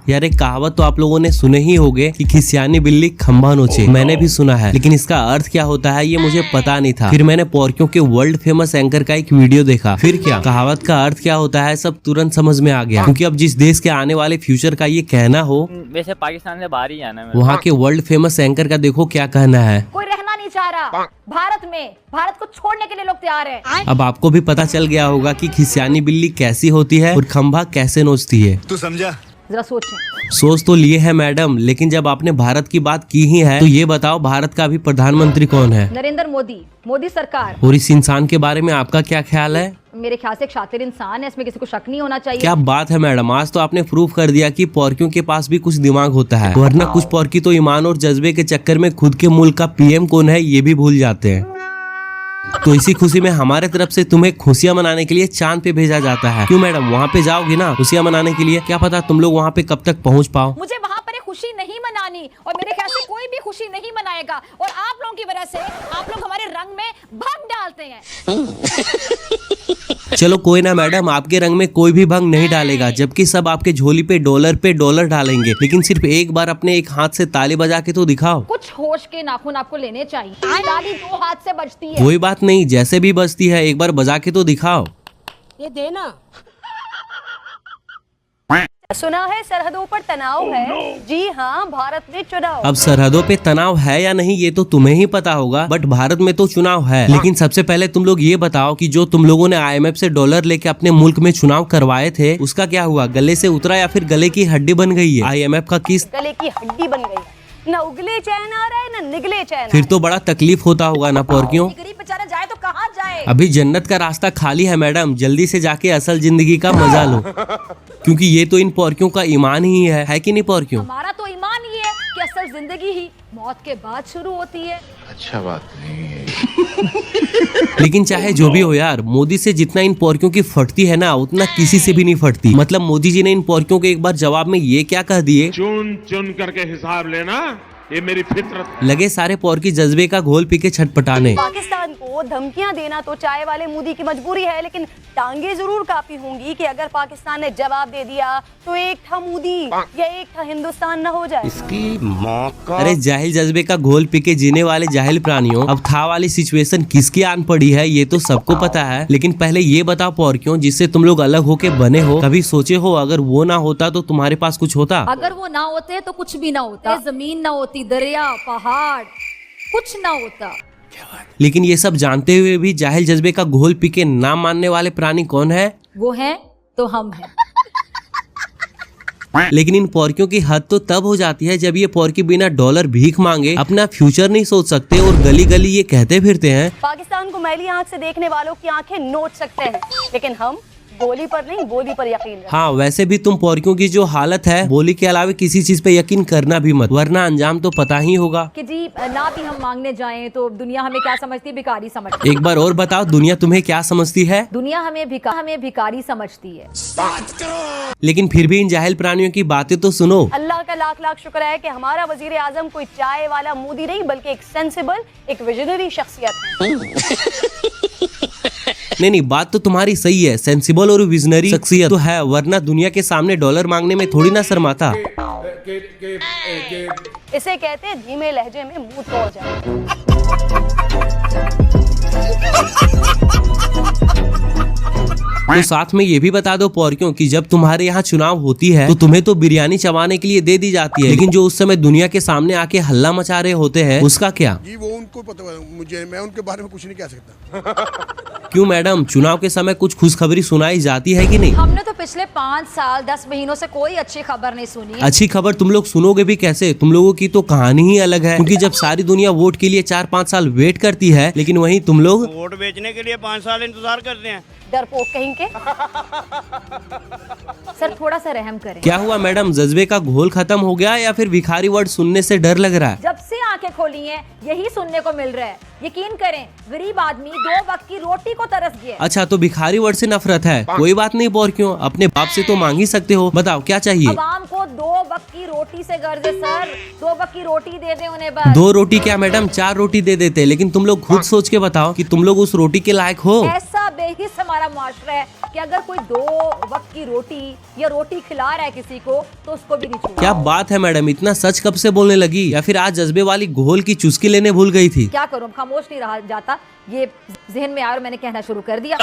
यार एक कहावत तो आप लोगों ने सुने ही होंगे कि खिसियानी बिल्ली खंभा नोचे। मैंने भी सुना है, लेकिन इसका अर्थ क्या होता है ये मुझे पता नहीं था। फिर मैंने पोर्कियों के वर्ल्ड फेमस एंकर का एक वीडियो देखा। फिर क्या कहावत का अर्थ क्या होता है सब तुरंत समझ में आ गया। क्योंकि अब जिस देश के आने वाले फ्यूचर का ये कहना हो, वैसे पाकिस्तान से बाहर ही जाना है। वहाँ के वर्ल्ड फेमस एंकर का देखो क्या कहना है। कोई रहना नहीं चाह रहा भारत में, भारत को छोड़ने के लिए लोग तैयार हैं। अब आपको भी पता चल गया होगा कि खिसियानी बिल्ली कैसी होती है और खंभा कैसे नोचती है। तू समझा? जरा सोचें। सोच तो लिए है मैडम, लेकिन जब आपने भारत की बात की ही है तो ये बताओ भारत का अभी प्रधानमंत्री कौन है? नरेंद्र मोदी, मोदी सरकार। और इस इंसान के बारे में आपका क्या ख्याल है? मेरे ख्याल से एक शातिर इंसान है, इसमें किसी को शक नहीं होना चाहिए। क्या बात है मैडम, आज तो आपने प्रूफ कर दिया कि पोर्कियों के पास भी कुछ दिमाग होता है, वरना कुछ पोर्की तो ईमान और जज्बे के चक्कर में खुद के मुल्क का पीएम कौन है ये भी भूल जाते हैं। तो इसी खुशी में हमारे तरफ से तुम्हें खुशियां मनाने के लिए चांद पे भेजा जाता है। क्यों मैडम, वहाँ पे जाओगी ना खुशियां मनाने के लिए? क्या पता तुम लोग वहाँ पे कब तक पहुँच पाओ। मुझे वहाँ पर खुशी नहीं मनानी और मेरे ख्याल से कोई भी खुशी नहीं मनाएगा। और आप लोगों की वजह से आप लोग हमारे रंग में भंग डालते हैं। चलो कोई ना मैडम, आपके रंग में कोई भी भंग नहीं डालेगा, जबकि सब आपके झोली पे डॉलर डालेंगे। लेकिन सिर्फ एक बार अपने एक हाथ से ताली बजा के तो दिखाओ। कुछ होश के नाखून आपको लेने चाहिए। ताली दो हाथ से बजती है। कोई बात नहीं, जैसे भी बजती है एक बार बजा के तो दिखाओ। ये देना। सुना है सरहदों पर तनाव है। जी हाँ, भारत में चुनाव। अब सरहदों पे तनाव है या नहीं ये तो तुम्हें ही पता होगा, बट भारत में तो चुनाव है। लेकिन सबसे पहले तुम लोग ये बताओ कि जो तुम लोगों ने IMF से डॉलर लेके अपने मुल्क में चुनाव करवाए थे उसका क्या हुआ? गले से उतरा या फिर गले की हड्डी बन गई है? IMF का किस गले की हड्डी बन गई है। न उगले चैन आ रहा है न निगले चैन। फिर तो बड़ा तकलीफ होता होगा ना पोर्कियों। गरीब बेचारा जाए तो कहाँ जाए? अभी जन्नत का रास्ता खाली है मैडम, जल्दी से जाके असल जिंदगी का मजा लो, क्योंकि ये तो इन पोर्कियों का ईमान ही है कि नहीं पोर्कियों? हमारा तो ईमान ही है कि असल जिंदगी ही मौत के बाद शुरू होती है। अच्छा बात नहीं है। लेकिन चाहे जो भी हो यार, मोदी से जितना इन पोर्कियों की फटती है ना उतना किसी से भी नहीं फटती। मतलब मोदी जी ने इन पोर्कियों के एक बार जवाब में ये क्या कह दिए, चुन चुन करके हिसाब लेना, ये मेरी फितरत। लगे सारे पोर्की जज्बे का घोल पी के छटपटाने। पाकिस्तान को धमकियां देना तो चाय वाले मोदी की मजबूरी है, लेकिन टांगे जरूर काफी होंगी कि अगर पाकिस्तान ने जवाब दे दिया तो एक था मोदी या एक था हिंदुस्तान न हो जाए। इसकी मौका। अरे जाहिल जज्बे का घोल पी के जीने वाले जाहिल प्राणियों, अब था वाली सिचुएशन किसकी आन पड़ी है ये तो सबको पता है। लेकिन पहले ये बताओ पोर्कियों, जिससे तुम लोग अलग होके बने हो, कभी सोचे हो अगर वो ना होता तो तुम्हारे पास कुछ होता? अगर वो ना होते तो कुछ भी ना होता। जमीन ना होती, दरिया पहाड़ कुछ ना होता। लेकिन ये सब जानते हुए भी जाहिल जज्बे का घोल पी के ना मानने वाले प्राणी कौन है? वो है तो हम हैं। लेकिन इन पोर्कियों की हद तो तब हो जाती है जब ये पोर्की बिना डॉलर भीख मांगे अपना फ्यूचर नहीं सोच सकते और गली गली ये कहते फिरते हैं पाकिस्तान को मैली आंख से देखने वालों की आंखें नोच सकते हैं, लेकिन हम बोली पर नहीं बोली पर यकीन रखते। हाँ वैसे भी तुम पोर्कियों की जो हालत है, बोली के अलावा किसी चीज पे यकीन करना भी मत, वरना अंजाम तो पता ही होगा कि जी ना भी हम मांगने जाएं तो दुनिया हमें क्या समझती है? भिखारी समझती है। एक बार और बताओ, दुनिया तुम्हें क्या समझती है? दुनिया हमें भिखारी समझती है। लेकिन फिर भी इन जाहिल प्राणियों की बातें तो सुनो। अल्लाह का लाख लाख शुक्र है कि हमारा वजीर आजम कोई चाय वाला मोदी नहीं बल्कि एक सेंसिबल, एक विजनरी शख्सियत है। नहीं, बात तो तुम्हारी सही है, सेंसिबल और विजनरी शख्सियत तो है, वरना दुनिया के सामने डॉलर मांगने में थोड़ी ना शर्माता। इसे कहते हैं धीमे लहजे में मुंह तोड़ जाए। तो साथ में ये भी बता दो पोर्कियों कि जब तुम्हारे यहाँ चुनाव होती है तो तुम्हें तो बिरयानी चबाने के लिए दे दी जाती है, लेकिन जो उस समय दुनिया के सामने आके हल्ला मचा रहे होते हैं उसका क्या? जी वो उनको पता है, मुझे मैं उनके बारे में कुछ नहीं कह सकता। क्यों मैडम, चुनाव के समय कुछ खुशखबरी सुनाई जाती है कि नहीं? हमने तो पिछले 5 साल 10 महीनों से कोई अच्छी खबर नहीं सुनी। अच्छी खबर तुम लोग सुनोगे भी कैसे? तुम लोगों की तो कहानी ही अलग है, क्योंकि जब सारी दुनिया वोट के लिए 4-5 साल वेट करती है, लेकिन वहीं तुम लोग वोट बेचने के लिए 5 साल इंतजार करते हैं। डरपोक कहीं के। सर थोड़ा सा रहम करें। क्या हुआ मैडम, जज्बे का घोल खत्म हो गया या फिर भिखारी वर्ड सुनने से डर लग रहा है? जब से आंखें खोली हैं यही सुनने को मिल रहा है। यकीन करें गरीब आदमी 2 वक्त की रोटी को तरस गया। अच्छा तो भिखारी वर्ड से नफरत है, कोई बात नहीं पोर्कियों, अपने बाप से तो मांग ही सकते हो, बताओ क्या चाहिए? अवाम को 2 वक्त की रोटी से गर्ज है सर, 2 वक्त की रोटी दे दे उन्हें बस। 2 रोटी क्या मैडम, 4 रोटी दे देते, लेकिन तुम लोग खुद सोच के बताओ कि तुम लोग उस रोटी के लायक हो? ऐसा ही से हमारा मुआशरा है कि अगर कोई 2 वक्त की रोटी या रोटी खिला रहा है किसी को तो उसको भी नहीं छोड़ना। क्या बात है मैडम, इतना सच कब से बोलने लगी? या फिर आज जज्बे वाली घोल की चुस्की लेने भूल गई थी? क्या करूं, खामोश नहीं रहा जाता, ये जहन में आया और मैंने कहना शुरू कर दिया।